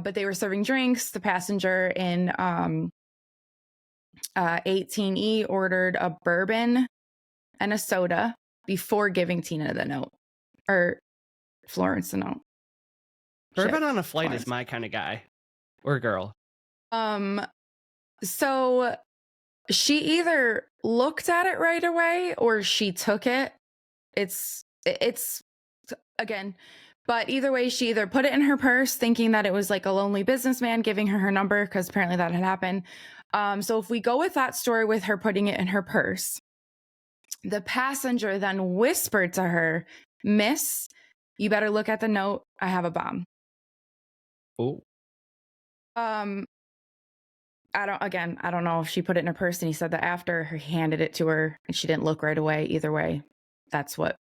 But they were serving drinks. The passenger in 18E ordered a bourbon and a soda before giving Tina the note, or Florence the note. Bourbon Shit, on a flight Florence. is my kind of guy or girl. So she either looked at it right away or she took it. It's again, but either way, she either put it in her purse thinking that it was like a lonely businessman giving her number, because apparently that had happened. So if we go with that story with her putting it in her purse, the passenger then whispered to her, "Miss, you better look at the note. I have a bomb." Oh. I don't know if she put it in her purse and he said that after, he handed it to her and she didn't look right away. Either way, that's what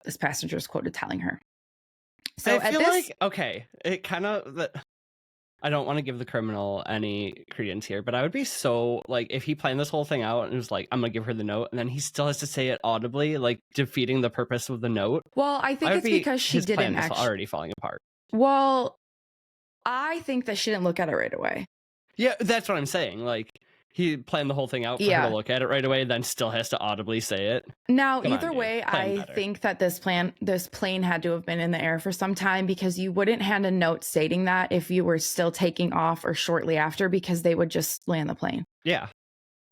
this passenger is quoted telling her. So I feel like, okay, it kind of, I don't want to give the criminal any credence here, but I would be so, like, if he planned this whole thing out and was like, I'm going to give her the note, and then he still has to say it audibly, like, defeating the purpose of the note. Well, I think it's because she didn't actually already falling apart. Well, I think that she didn't look at it right away. Yeah, that's what I'm saying. Like, he planned the whole thing out for her to look at it right away, then still has to audibly say it. Now, either way, I think that this plane had to have been in the air for some time, because you wouldn't hand a note stating that if you were still taking off or shortly after, because they would just land the plane. Yeah.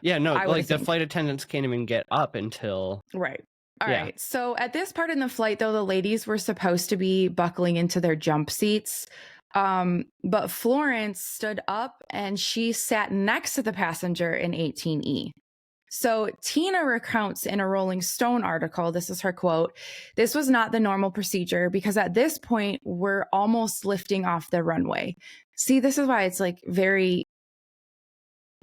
Yeah, no, like the flight attendants can't even get up until... Right. All right. So at this part in the flight, though, the ladies were supposed to be buckling into their jump seats. But Florence stood up and she sat next to the passenger in 18E. So Tina recounts in a Rolling Stone article, this is her quote, "This was not the normal procedure because at this point we're almost lifting off the runway." See, this is why it's like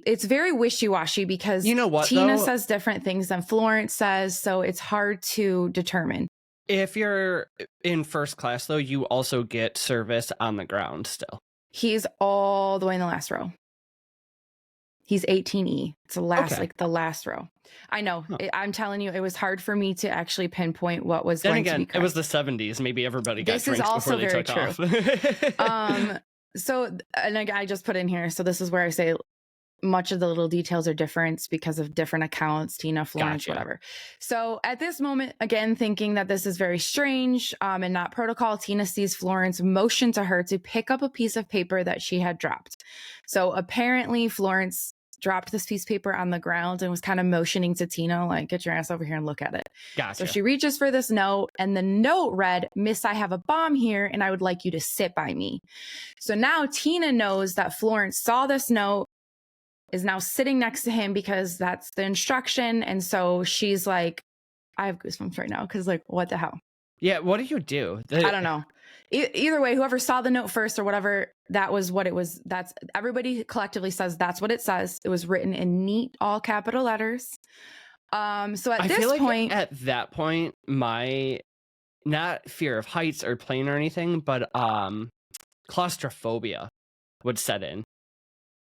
it's very wishy-washy, because you know what, Tina says different things than Florence says, so it's hard to determine. If you're in first class, though, you also get service on the ground still. He's all the way in the last row. He's 18E. It's the last, like the last row. I know. I'm telling you, it was hard for me to actually pinpoint what was going to be correct. It was the 70s. Maybe everybody got this drinks is also before they took very off. So, and I just put in here. So this is where I say much of the little details are different because of different accounts, Tina, Florence, whatever. So at this moment, again, thinking that this is very strange and not protocol, Tina sees Florence motion to her to pick up a piece of paper that she had dropped. So apparently Florence dropped this piece of paper on the ground and was kind of motioning to Tina, like, get your ass over here and look at it. Gotcha. So she reaches for this note, and the note read, "Miss, I have a bomb here and I would like you to sit by me." So now Tina knows that Florence saw this note, is now sitting next to him because that's the instruction. And so she's like, I have goosebumps right now because, like, what the hell? Yeah, what do you do? I don't know. Either way, whoever saw the note first or whatever, that was what it was. That's everybody collectively says that's what it says. It was written in neat, all capital letters. So at this point, at that point, my not fear of heights or plane or anything, but claustrophobia would set in.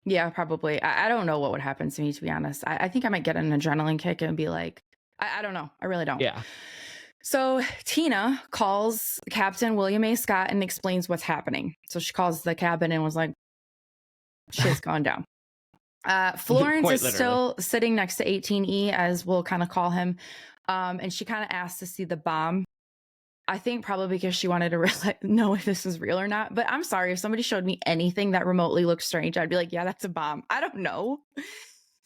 Yeah, probably. I don't know what would happen to me, to be honest. I think I might get an adrenaline kick and be like, I don't know. I really don't. Yeah. So Tina calls Captain William A. Scott and explains what's happening. So she calls the cabin and was like, shit's gone down. Florence is still sitting next to 18E, as we'll kind of call him. And she kind of asked to see the bomb. I think probably because she wanted to know if this is real or not. But I'm sorry, if somebody showed me anything that remotely looked strange, I'd be like, yeah, that's a bomb. I don't know.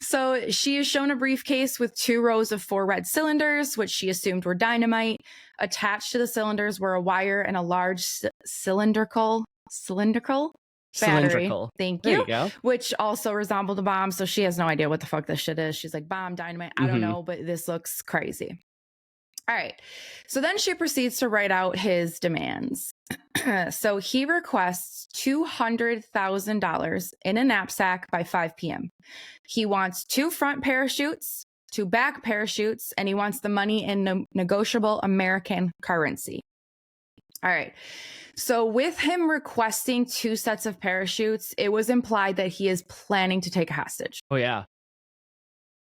So she is shown a briefcase with 2 rows of 4 red cylinders, which she assumed were dynamite. Attached to the cylinders were a wire and a large cylindrical battery. Thank you. There you go. Which also resembled a bomb. So she has no idea what the fuck this shit is. She's like, bomb, dynamite. I don't know, but this looks crazy. All right. So then she proceeds to write out his demands. So he requests $200,000 in a knapsack by 5 p.m. He wants 2 front parachutes, 2 back parachutes, and he wants the money in negotiable American currency. All right. So with him requesting 2 sets of parachutes, it was implied that he is planning to take a hostage. Oh, yeah.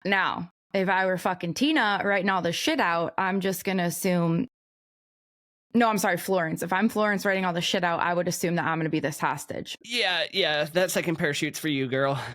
Now, if I were fucking Tina writing all this shit out, I'm just going to assume No, I'm sorry, Florence. If I'm Florence writing all this shit out, I would assume that I'm going to be this hostage. Yeah, that second parachute's for you, girl.